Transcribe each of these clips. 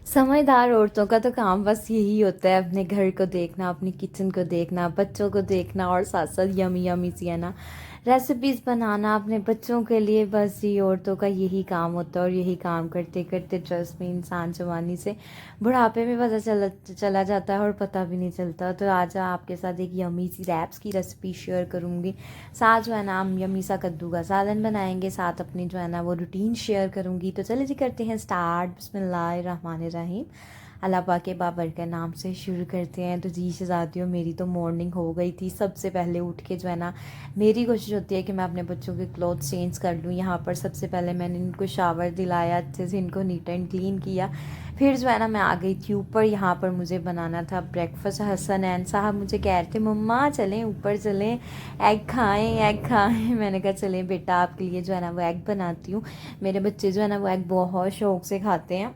समझदार औरतों का तो काम बस यही होता है, अपने घर को देखना, अपनी किचन को देखना, बच्चों को देखना और साथ साथ यमी यमी सी है ना रेसिपीज़ बनाना अपने बच्चों के लिए। बस ये औरतों का यही काम होता है और यही काम करते करते ट्रस्ट में इंसान जवानी से बुढ़ापे में पता चला जाता है और पता भी नहीं चलता। तो आज आपके साथ एक यमी सी रैप्स की रेसिपी शेयर करूँगी। साथ जो है ना हम यमी सा कद्दू का सालन बनाएंगे, साथ अपनी जो है ना वो रूटीन शेयर करूँगी। तो चलिए जी करते हैं स्टार्ट। बिस्मिल्लाहिर्रहमानिर्रहीम। अल्लाह पाक के बाबर के नाम से शुरू करते हैं। तो जी शहज़ादियों, मेरी तो मॉर्निंग हो गई थी। सबसे पहले उठ के जो है ना मेरी कोशिश होती है कि मैं अपने बच्चों के क्लॉथ चेंज कर लूँ। यहाँ पर सबसे पहले मैंने इनको शावर दिलाया, अच्छे से इनको नीट एंड क्लीन किया। फिर जो है ना मैं आ गई थी ऊपर। यहाँ पर मुझे बनाना था ब्रेकफास्ट। हसन एन साहब मुझे कह रहे थे मम्मा चलें ऊपर चलें, एग खाएं एग खाएं। मैंने कहा चलें बेटा, आपके लिए जो है ना वो एग बनाती हूँ। मेरे बच्चे जो है ना वो एग बहुत शौक से खाते हैं।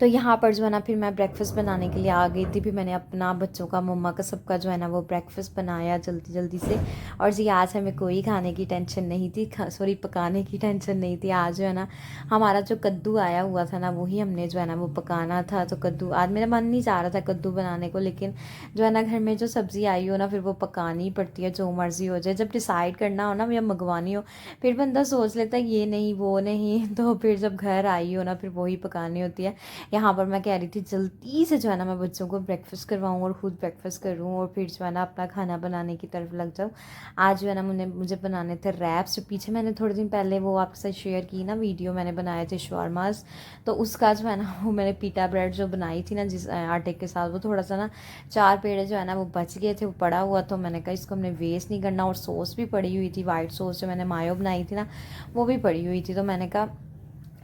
तो यहाँ पर जो है ना फिर मैं ब्रेकफ़ास्ट बनाने के लिए आ गई थी। फिर मैंने अपना, बच्चों का, मम्मा का, सबका जो है ना वो ब्रेकफ़ास्ट बनाया जल्दी जल्दी से। और जी आज हमें कोई खाने की टेंशन नहीं थी, सॉरी पकाने की टेंशन नहीं थी। आज जो है ना हमारा जो कद्दू आया हुआ था ना वही हमने जो है ना वो पकाना था। तो कद्दू आज मेरा मन नहीं चाह रहा था कद्दू बनाने को, लेकिन जो है ना घर में जो सब्ज़ी आई हो ना फिर वो पकानी ही पड़ती है, जो मर्ज़ी हो जाए। जब डिसाइड करना हो ना या मंगवानी हो फिर बंदा सोच लेता है ये नहीं वो नहीं, तो फिर जब घर आई हो ना फिर वही पकानी होती है। यहाँ पर मैं कह रही थी जल्दी से जो है ना मैं बच्चों को ब्रेकफास्ट करवाऊँ और ख़ुद ब्रेकफास्ट करूँ और फिर जो है ना अपना खाना बनाने की तरफ लग जाऊँ। आज जो है ना मुझे बनाने थे रैप्स। जो पीछे मैंने थोड़े दिन पहले वो आपके साथ शेयर की ना वीडियो, मैंने बनाए थे शवारमास। तो उसका जो है ना वो मैंने पीटा ब्रेड जो बनाई थी ना जिस आटे के साथ, वो थोड़ा सा ना 4 पेड़े जो है ना वो बच गए थे, वो पड़ा हुआ। तो मैंने कहा इसको हमने वेस्ट नहीं करना। और सॉस भी पड़ी हुई थी, वाइट सॉस जो मैंने मायो बनाई थी ना वो भी पड़ी हुई थी। तो मैंने कहा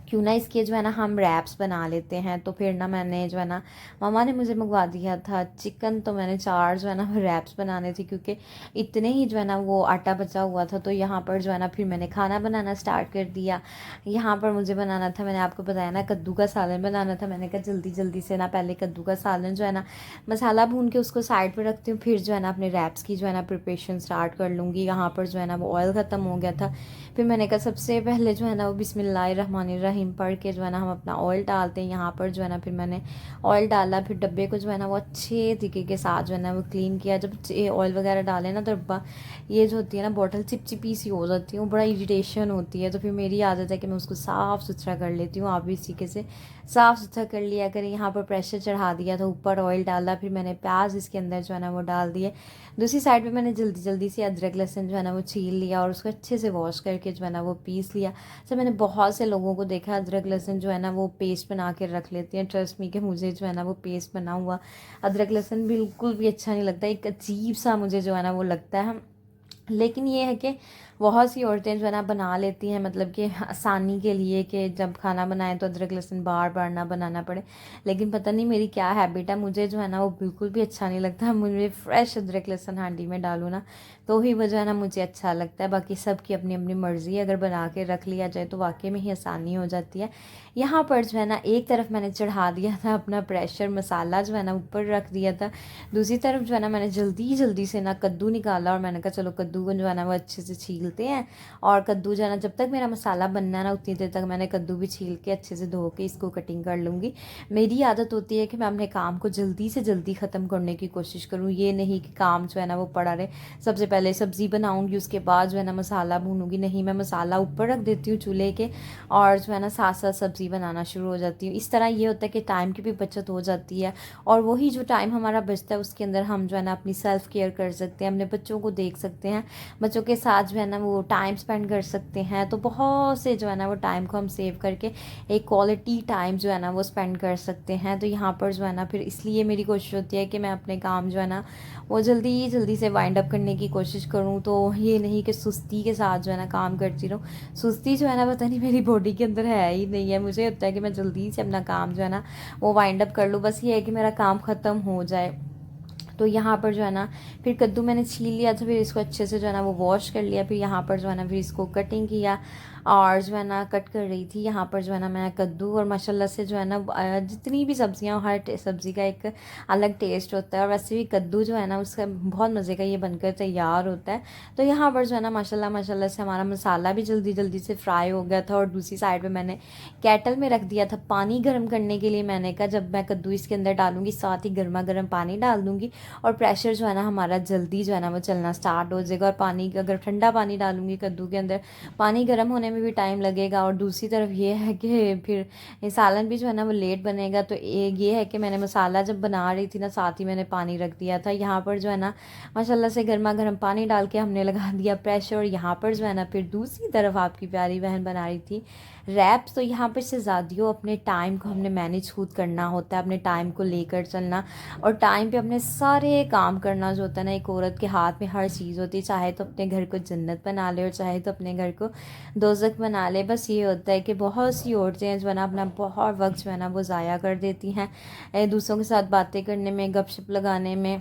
क्यों ना इसके जो है ना हम रैप्स बना लेते हैं। तो फिर ना मैंने जो है ना मम्मा ने मुझे मंगवा दिया था चिकन। तो मैंने 4 जो है ना रैप्स बनाने थे, क्योंकि इतने ही जो है ना वो आटा बचा हुआ था। तो यहाँ पर जो है ना फिर मैंने खाना बनाना स्टार्ट कर दिया। यहाँ पर मुझे बनाना था, मैंने आपको बताया ना कद्दू का सालन बनाना था। मैंने कहा जल्दी जल्दी से ना पहले कद्दू का सालन जो है ना मसाला भून के उसको साइड पर रखती हूँ, फिर जो है ना अपने रैप्स की जो है ना प्रिपरेशन स्टार्ट कर लूँगी। यहाँ पर जो है ना वो ऑयल ख़त्म हो गया था। फिर मैंने कहा सबसे पहले जो है ना वो बिस्मिल्लाहिर्रहमानिर्रहीम पढ़ के जो है ना हम अपना ऑयल डालते हैं। यहाँ पर जो है ना फिर मैंने ऑयल डाला, फिर डब्बे को जो है ना वो अच्छे तरीके के साथ जो है ना वो क्लीन किया। जब ऑयल वगैरह डाले ना तो डब्बा ये जो होती है ना बॉटल चिपचिपी सी हो जाती है, वो बड़ा इरिटेशन होती है। तो फिर मेरी आदत है कि मैं उसको साफ़ सुथरा कर लेती हूँ। आप भी इसी के से साफ़ सुथरा कर लिया करें। यहाँ पर प्रेशर चढ़ा दिया था, ऊपर ऑयल डाला, फिर मैंने प्याज इसके अंदर जो है ना वो डाल दिए। दूसरी साइड पे मैंने जल्दी जल्दी से अदरक लहसुन जो है ना वो छील लिया और उसको अच्छे से वॉश करके जो है ना वो पीस लिया। तो मैंने बहुत से लोगों को देखा अदरक लहसुन जो है ना वो पेस्ट बना के रख लेते हैं। ट्रस्ट मी कि मुझे जो है ना वो पेस्ट बना हुआ अदरक लहसुन बिल्कुल भी अच्छा नहीं लगता, एक अजीब सा मुझे जो है ना वो लगता है। लेकिन ये है कि बहुत सी औरतें जो है ना बना लेती हैं, मतलब कि आसानी के लिए कि जब खाना बनाएं तो अदरक लहसुन बार बार ना बनाना पड़े। लेकिन पता नहीं मेरी क्या हैबिट है, मुझे जो है ना वो बिल्कुल भी अच्छा नहीं लगता। मुझे फ्रेश अदरक लहसुन हांडी में डालूँ ना तो ही वो जो है ना मुझे अच्छा लगता है। बाकी सबकी अपनी अपनी मर्ज़ी है, अगर बना के रख लिया जाए तो वाकई में ही आसानी हो जाती है। यहाँ पर जो है ना एक तरफ मैंने चढ़ा दिया था अपना प्रेशर, मसाला जो है ना ऊपर रख दिया था। दूसरी तरफ जो है ना मैंने जल्दी जल्दी से ना कद्दू निकाला और मैंने कहा चलो कद्दू को जो है ना वो अच्छे से छीलते हैं। और कद्दू जो है ना जब तक मेरा मसाला बनना है ना उतनी देर तक मैंने कद्दू भी छील के अच्छे से धो के इसको कटिंग कर लूँगी। मेरी आदत होती है कि मैं अपने काम को जल्दी से जल्दी ख़त्म करने की कोशिश करूँ, ये नहीं कि काम जो है ना वो पड़ा रहे। सबसे पहले सब्ज़ी बनाऊँगी, उसके बाद जो है ना मसाला भूनूँगी, नहीं मैं मसाला ऊपर रख देती हूँ चूल्हे के और जो है ना साथ साथ सब्ज़ी बनाना शुरू हो जाती हूँ। इस तरह ये होता है कि टाइम की भी बचत हो जाती है और वही जो टाइम हमारा बचता है उसके अंदर हम जो है ना अपनी सेल्फ़ केयर कर सकते हैं, अपने बच्चों को देख सकते हैं, बच्चों के साथ जो है ना वो टाइम स्पेंड कर सकते हैं। तो बहुत से जो है ना वो टाइम को हम सेव करके एक क्वालिटी टाइम जो है ना वो स्पेंड कर सकते हैं। तो यहाँ पर जो है ना फिर इसलिए मेरी कोशिश होती है कि मैं अपने काम जो है ना वो जल्दी जल्दी से वाइंड अप करने की कोशिश करूँ। तो ये नहीं कि सुस्ती के साथ जो है ना काम करती रहूँ। सुस्ती जो है ना पता नहीं मेरी बॉडी के अंदर है ही नहीं है। मुझे होता है कि मैं जल्दी से अपना काम जो है ना वो वाइंड अप कर लूँ, बस ये है कि मेरा काम ख़त्म हो जाए। तो यहाँ पर जो है ना फिर कद्दू मैंने छील लिया था, फिर इसको अच्छे से जो है ना वो वॉश कर लिया। फिर यहाँ पर जो है ना फिर इसको कटिंग किया और जो है ना कट कर रही थी। यहाँ पर जो है ना मैं कद्दू और माशाल्लाह से जो है ना जितनी भी सब्जियाँ, हर सब्ज़ी का एक अलग टेस्ट होता है और वैसे भी कद्दू जो है ना उसका बहुत मज़े का ये बनकर तैयार होता है। तो यहाँ पर जो है ना माशाल्लाह माशाल्लाह से हमारा मसाला भी जल्दी जल्दी से फ्राई हो गया था। और दूसरी साइड पे मैंने केटल में रख दिया था पानी गर्म करने के लिए। मैंने कहा जब मैं कद्दू इसके अंदर डालूंगी साथ ही गर्मा गर्म पानी डाल दूँगी और प्रेशर जो है ना हमारा जल्दी जो है ना वो चलना स्टार्ट हो जाएगा। और पानी अगर ठंडा पानी डालूंगी कद्दू के अंदर, पानी गर्म होने में भी टाइम लगेगा। और दूसरी तरफ ये है कि फिर सालन भी जो है ना वो लेट बनेगा। तो ये है कि मैंने मसाला जब बना रही थी ना साथ ही मैंने पानी रख दिया था। यहाँ पर जो है ना माशाल्लाह से गर्मा गर्म पानी डाल के हमने लगा दिया प्रेशर। और यहाँ पर जो है ना फिर दूसरी तरफ आपकी प्यारी बहन बना रही थी रैप्स। तो यहाँ पर शहज़ादियों अपने टाइम को हमने मैनेज खुद करना होता है, अपने टाइम को लेकर चलना और टाइम पे अपने सारे काम करना जो होता है ना, एक औरत के हाथ में हर चीज़ होती है। चाहे तो अपने घर को जन्नत बना ले और चाहे तो अपने घर को दोज़ख बना ले। बस ये होता है कि बहुत सी औरतें हैं जो है ना अपना बहुत वक्त जो है ना वो ज़ाया कर देती हैं दूसरों के साथ बातें करने में, गपशप लगाने में,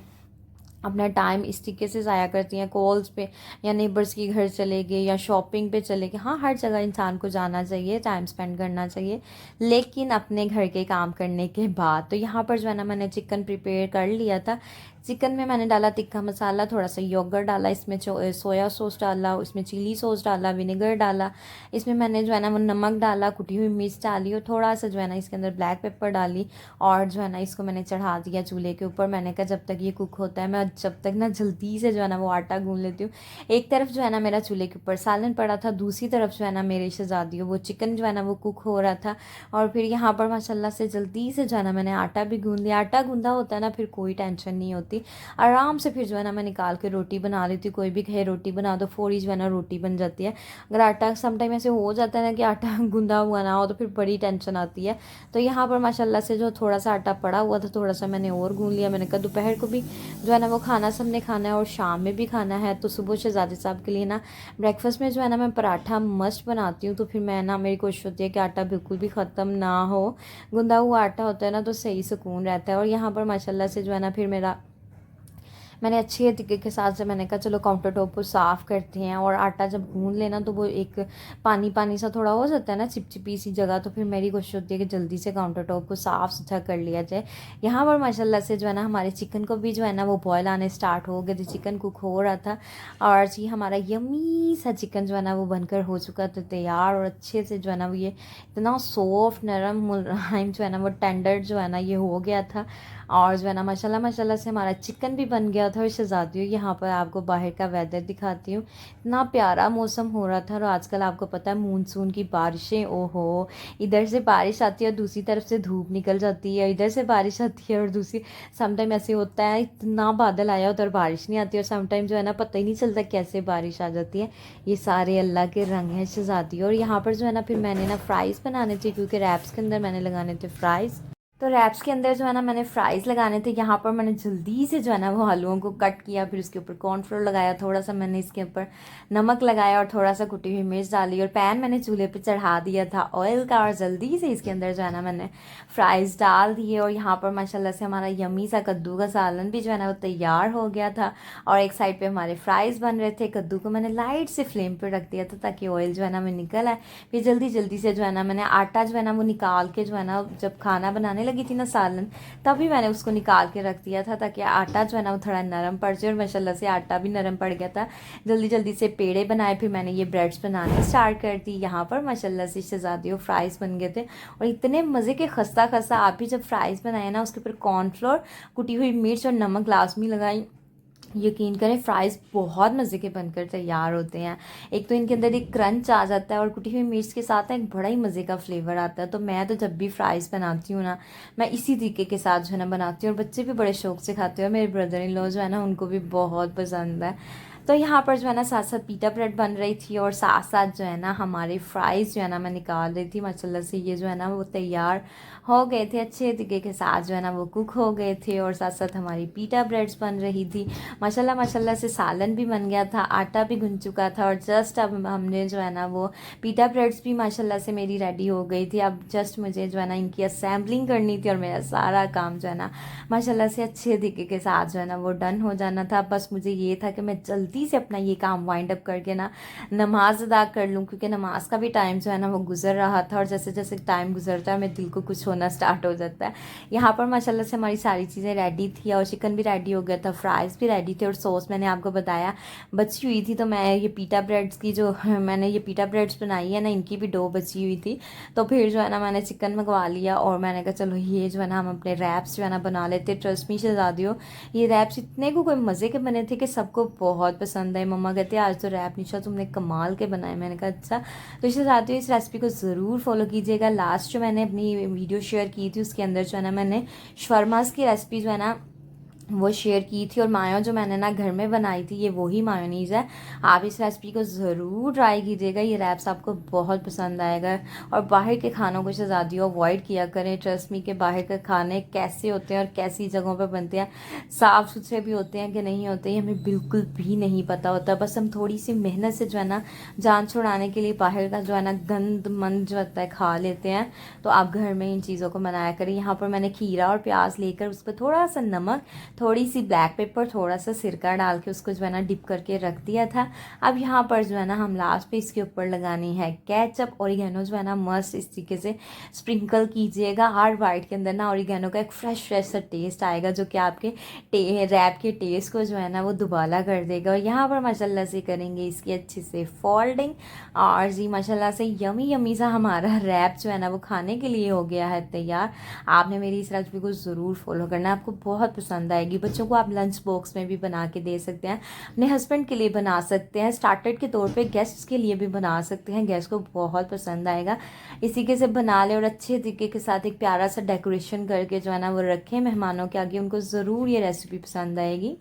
अपना टाइम इस तरीके से ज़ाया करती हैं कॉल्स पे या नेबर्स के घर चले गए या शॉपिंग पे चले गए। हाँ, हर जगह इंसान को जाना चाहिए, टाइम स्पेंड करना चाहिए, लेकिन अपने घर के काम करने के बाद। तो यहाँ पर जो है ना मैंने चिकन प्रिपेयर कर लिया था। चिकन में मैंने डाला तिक्का मसाला, थोड़ा सा योगर्ट डाला, इसमें सोया सॉस डाला, इसमें चिली सॉस डाला, विनेगर डाला, इसमें मैंने जो है ना वो नमक डाला, कुटी हुई मिर्च डाली और थोड़ा सा जो है ना इसके अंदर ब्लैक पेपर डाली। और जो है ना इसको मैंने चढ़ा दिया चूल्हे के ऊपर। मैंने कहा जब तक ये कुक होता है मैं जब तक ना जल्दी से जो है ना वो आटा गूंद लेती हूँ। एक तरफ जो है ना मेरा चूल्हे के ऊपर सालन पड़ा था, दूसरी तरफ जो है ना मेरे शहज़ादियों वो चिकन जो है ना वो कुक हो रहा था। और फिर यहाँ पर माशाल्लाह से जल्दी से जो है ना मैंने आटा भी गूंद लिया। आटा गूंदा होता है ना फिर कोई टेंशन नहीं होती, आराम से फिर जो है ना मैं निकाल के रोटी बना लेती हूँ। कोई भी कहे रोटी बना दो, फौरी जो है ना रोटी बन जाती है। अगर आटा समटाइम ऐसे हो जाता है ना कि आटा गूंदा हुआ ना हो तो फिर बड़ी टेंशन आती है। तो यहाँ पर माशाल्लाह से जो थोड़ा सा आटा पड़ा हुआ था थोड़ा सा मैंने और गूंद लिया। मैंने कहा दोपहर को भी जो है ना वो खाना सबने खाना है और शाम में भी खाना है। तो सुबह शहज़ादे साहब के लिए ना ब्रेकफास्ट में जो है ना मैं पराठा मस्ट बनाती हूँ। तो फिर मैं ना मेरी कोशिश होती है कि आटा बिल्कुल भी ख़त्म ना हो, गूंदा हुआ आटा होता है ना तो सही सुकून रहता है। और यहाँ पर माशाल्लाह से जो है ना फिर मैंने अच्छे तरीके के साथ से मैंने कहा चलो काउंटर टॉप को साफ़ करते हैं। और आटा जब गूंद लेना तो वो एक पानी पानी सा थोड़ा हो जाता है ना, चिपचिपी सी जगह। तो फिर मेरी कोशिश होती है कि जल्दी से काउंटर टॉप को साफ़ सुथरा कर लिया जाए। यहाँ पर माशाल्लाह से जो है ना हमारे चिकन को भी जो है ना वो बॉयल आने स्टार्ट हो गए थे, चिकन कुक हो रहा था। और जी हमारा यमी सा चिकन जो है ना वो बनकर हो चुका था तैयार। और अच्छे से जो है ना वो ये इतना सॉफ्ट नरम मुलायम जो है ना वो टेंडर जो है ना ये हो गया था। और जो है ना माशाल्लाह माशाल्लाह से हमारा चिकन भी बन गया था। और शहज़ादियों यहाँ पर आपको बाहर का वेदर दिखाती हूँ, इतना प्यारा मौसम हो रहा था। और आजकल आपको पता है मानसून की बारिशें, ओहो, इधर से बारिश आती है और दूसरी तरफ से धूप निकल जाती है, इधर से बारिश आती है और दूसरी समटाइम ऐसे होता है इतना बादल आया उधर बारिश नहीं आती। और समटाइम जो है ना पता ही नहीं चलता कैसे बारिश आ जाती है। ये सारे अल्लाह के रंग हैं शहज़ादियों। और यहाँ पर जो है ना फिर मैंने ना फ्राइज़ बनाने थे क्योंकि रैप्स के अंदर मैंने लगाने थे फ्राइज़। तो रैप्स के अंदर जो है ना मैंने फ्राइज़ लगाने थे। यहाँ पर मैंने जल्दी से जो है ना वो आलूओं को कट किया, फिर उसके ऊपर कॉर्नफ्लोर लगाया, थोड़ा सा मैंने इसके ऊपर नमक लगाया और थोड़ा सा कुटी हुई मिर्च डाली। और पैन मैंने चूल्हे पे चढ़ा दिया था ऑयल का और जल्दी से इसके अंदर जो है ना मैंने फ्राइज़ डाल दिए। और यहाँ पर माशाल्लाह से हमारा यमी सा कद्दू का सालन भी जो है ना वो तैयार हो गया था। और एक साइड पर हमारे फ्राइज़ बन रहे थे। कद्दू को मैंने लाइट से फ्लेम पर रख दिया था ताकि ऑयल जो है ना वो निकल आए। फिर जल्दी जल्दी से जो है ना मैंने आटा जो है ना वो निकाल के जो है ना जब खाना बनाने लगी थी ना सालन, तभी मैंने उसको निकाल के रख दिया था ताकि आटा जो है ना वो थोड़ा नरम पड़ जाए। और माशाल्लाह से आटा भी नरम पड़ गया था। जल्दी जल्दी से पेड़े बनाए, फिर मैंने ये ब्रेड्स बनाने स्टार्ट कर दी। यहाँ पर माशाल्लाह से शहज़ादियों फ्राइज़ बन गए थे और इतने मज़े के खस्ता खस्ता। आप भी जब फ्राइज़ बनाए ना उसके ऊपर कॉर्नफ्लोर, कुटी हुई मिर्च और नमक लाजमी लगाई। यकीन करें फ्राइज़ बहुत मज़े के बनकर तैयार होते हैं। एक तो इनके अंदर एक क्रंच आ जाता है और कुटी हुई मिर्च के साथ एक बड़ा ही मज़े का फ्लेवर आता है। तो मैं तो जब भी फ्राइज़ बनाती हूँ ना मैं इसी तरीके के साथ जो है ना बनाती हूँ और बच्चे भी बड़े शौक से खाते हैं। मेरे ब्रदर इन लॉ जो है ना उनको भी बहुत पसंद है। तो यहाँ पर जो है ना साथ साथ पीटा ब्रेड बन रही थी और साथ साथ जो है ना हमारे फ्राइज़ जो है ना मैं निकाल रही थी। माशाल्लाह से ये जो है ना वो तैयार हो गए थे, अच्छे तरीके के साथ जो है ना वो कुक हो गए थे और साथ साथ हमारी पीटा ब्रेड्स बन रही थी। माशाल्लाह माशाल्लाह से सालन भी बन गया था, आटा भी गूंथ चुका था और जस्ट अब हमने जो है ना वो पीटा ब्रेड्स भी माशाल्लाह से मेरी रेडी हो गई थी। अब जस्ट मुझे जो है ना इनकी असेंबलिंग करनी थी और मेरा सारा काम जो है ना माशाल्लाह से अच्छे तरीके के साथ जो है ना वो डन हो जाना था। बस मुझे ये था कि मैं जल्दी से अपना ये काम वाइंड अप करके ना नमाज अदा कर लूँ, क्योंकि नमाज का भी टाइम जो है ना वो गुजर रहा था और जैसे जैसे टाइम गुजरता है मेरे दिल को कुछ होना स्टार्ट हो जाता है। यहाँ पर माशाल्लाह से हमारी सारी चीज़ें रेडी थी और चिकन भी रेडी हो गया था, फ्राइज़ भी रेडी थे और सॉस मैंने आपको बताया बची हुई थी। तो मैं ये पीटा ब्रेड्स की जो मैंने ये पीटा ब्रेड्स बनाई है ना, इनकी भी डो बची हुई थी। तो फिर जो है ना मैंने चिकन मंगवा लिया और मैंने कहा चलो ये जो है ना हम अपने रैप्स जो है ना बना लेते। ट्रस्ट मी शहजादियों, ये रैप्स इतने को कोई मज़े के बने थे कि सबको बहुत पसंद आए। मम्मा कहते हैं आज तो रैप निशा तुमने कमाल के बनाए। मैंने कहा अच्छा। तो शहजादियों इस रेसिपी को ज़रूर फॉलो कीजिएगा। लास्ट जो मैंने अपनी वीडियो शेयर की थी उसके अंदर जो है ना मैंने शवरमास की रेसिपी जो है ना वो शेयर की थी और मायो जो मैंने ना घर में बनाई थी ये वही मायोनीज़ है। आप इस रेसिपी को ज़रूर ट्राई कीजिएगा, ये रैप्स आपको बहुत पसंद आएगा। और बाहर के खानों को शहजादियों अवॉइड किया करें। ट्रस्ट मी के बाहर के खाने कैसे होते हैं और कैसी जगहों पर बनते हैं, साफ़ सुथरे भी होते हैं कि नहीं होते ये हमें बिल्कुल भी नहीं पता होता। बस हम थोड़ी सी मेहनत से जो है ना जान छुड़ाने के लिए बाहर का जो है ना गंद मंद जो होता है खा लेते हैं। तो आप घर में इन चीज़ों को बनाया करें। यहाँ पर मैंने खीरा और प्याज लेकर उस पर थोड़ा सा नमक, थोड़ी सी ब्लैक पेपर, थोड़ा सा सिरका डाल के उसको जो है ना डिप करके रख दिया था। अब यहाँ पर जो है ना हम लास्ट पे इसके ऊपर लगानी है केचप। ओरिगेनो जो है ना मस्त इस तरीके से स्प्रिंकल कीजिएगा। हर बाइट के अंदर ना ओरिगेनो का एक फ्रेश सा टेस्ट आएगा जो कि आपके रैप के टेस्ट को जो है ना वो दुबाला कर देगा। और यहाँ पर माशाल्लाह से करेंगे इसकी अच्छे से फोल्डिंग और जी माशाल्लाह से यमी यमी सा हमारा रैप जो है ना वो खाने के लिए हो गया है तैयार। आपने मेरी इस रेसिपी को ज़रूर फॉलो करना है, आपको बहुत पसंद आएगी। बच्चों को आप लंच बॉक्स में भी बना के दे सकते हैं, अपने हस्बैंड के लिए बना सकते हैं, स्टार्टर के तौर पे गेस्ट्स के लिए भी बना सकते हैं। गेस्ट को बहुत पसंद आएगा। इसी के से बना ले और अच्छे तरीके के साथ एक प्यारा सा डेकोरेशन करके जो है ना वो रखें मेहमानों के आगे, उनको ज़रूर ये रेसिपी पसंद आएगी।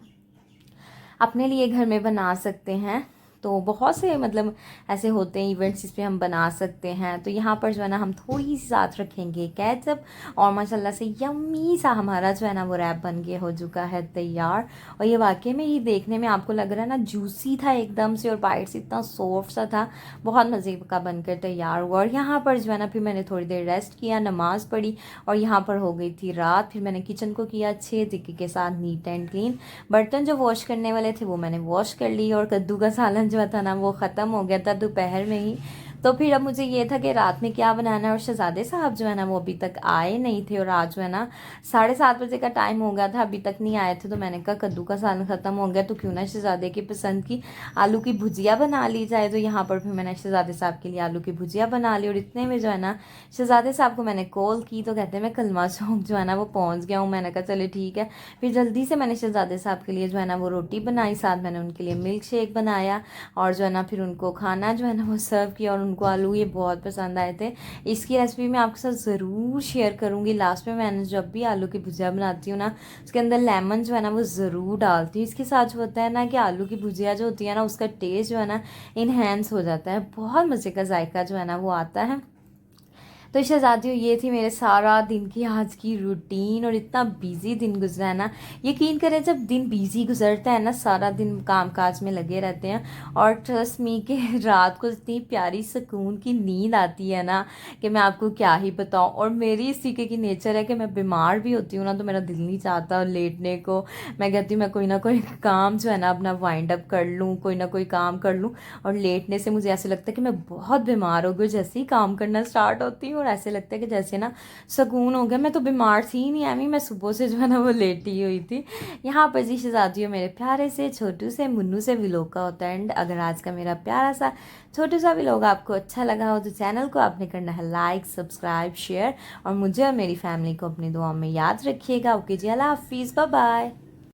अपने लिए घर में बना सकते हैं। तो बहुत से मतलब ऐसे होते हैं इवेंट्स जिस पे हम बना सकते हैं। तो यहाँ पर जो है ना हम थोड़ी सी साथ रखेंगे केचप और माशाल्लाह से यम्मी सा हमारा जो है ना वो रैप बन के हो चुका है तैयार। और ये वाकई में ही देखने में आपको लग रहा है ना जूसी था एकदम से और बाइट से इतना सॉफ्ट सा था, बहुत मज़े का बनकर तैयार हुआ। और यहाँ पर जो है ना फिर मैंने थोड़ी देर रेस्ट किया, नमाज़ पढ़ी और यहाँ पर हो गई थी रात। फिर मैंने किचन को किया अच्छे तरीके के साथ नीट एंड क्लीन। बर्तन जो वॉश करने वाले थे वो मैंने वॉश कर ली और कद्दू का सालन जो था ना वो ख़त्म हो गया था दोपहर में ही। तो फिर अब मुझे ये था कि रात में क्या बनाना है और शहजादे साहब जो है ना वो अभी तक आए नहीं थे और आज जो है ना 7:30 का टाइम हो गया था, अभी तक नहीं आए थे। तो मैंने कहा कद्दू का सालन ख़त्म हो गया तो क्यों ना शहजादे की पसंद की आलू की भुजिया बना ली जाए। तो यहाँ पर फिर मैंने शहजादे साहब के लिए आलू की भुजिया बना ली और इतने में जो है ना शहजादे साहब को मैंने कॉल की तो कहते हैं मैं कलमा चौक जो है ना वो पहुँच गया हूँ। मैंने कहा चले ठीक है। फिर जल्दी से मैंने शहजादे साहब के लिए जो है ना वो रोटी बनाई, साथ मैंने उनके लिए मिल्क शेक बनाया और जो है ना फिर उनको खाना जो है ना वो सर्व किया और उनको आलू ये बहुत पसंद आए थे। इसकी रेसिपी मैं आपके साथ ज़रूर शेयर करूँगी। लास्ट में मैंने जब भी आलू की भुजिया बनाती हूँ ना उसके अंदर लेमन जो है ना वो ज़रूर डालती हूँ। इसके साथ जो होता है ना कि आलू की भुजिया जो होती है ना उसका टेस्ट जो है ना इन्हेंस हो जाता है, बहुत मज़े का जायका जो है ना वो आता है। तो शहजादियों ये थी मेरे सारा दिन की आज की रूटीन और इतना बिजी दिन गुजरा है ना। यकीन करें जब दिन बिजी गुजरता है ना सारा दिन काम काज में लगे रहते हैं और ट्रस्ट मी के रात को इतनी प्यारी सुकून की नींद आती है ना कि मैं आपको क्या ही बताऊं। और मेरी इस तरीके की नेचर है कि मैं बीमार भी होती हूँ ना तो मेरा दिल नहीं चाहता लेटने को। मैं कहती हूँ मैं कोई ना कोई काम जो है ना अपना वाइंड अप कर लूँ, कोई ना कोई काम कर लूँ। और लेटने से मुझे ऐसे लगता है कि मैं बहुत बीमार हो गई। जैसे ही काम करना स्टार्ट होती हूँ और ऐसे लगता है कि जैसे ना सुकून हो गया। मैं तो बीमार थी ही नहीं एमी, मैं सुबह से जो है ना वो लेटी हुई थी। यहाँ पर जी शहजादियों मेरे प्यारे से छोटू से मुन्नू से व्लॉग का होता है एंड अगर आज का मेरा प्यारा सा छोटू सा व्लॉग आपको अच्छा लगा हो तो चैनल को आपने करना है लाइक, सब्सक्राइब, शेयर और मुझे और मेरी फैमिली को अपनी दुआ में याद रखिएगा। ओके जी, अल्लाह हाफिज़, बाय बाय।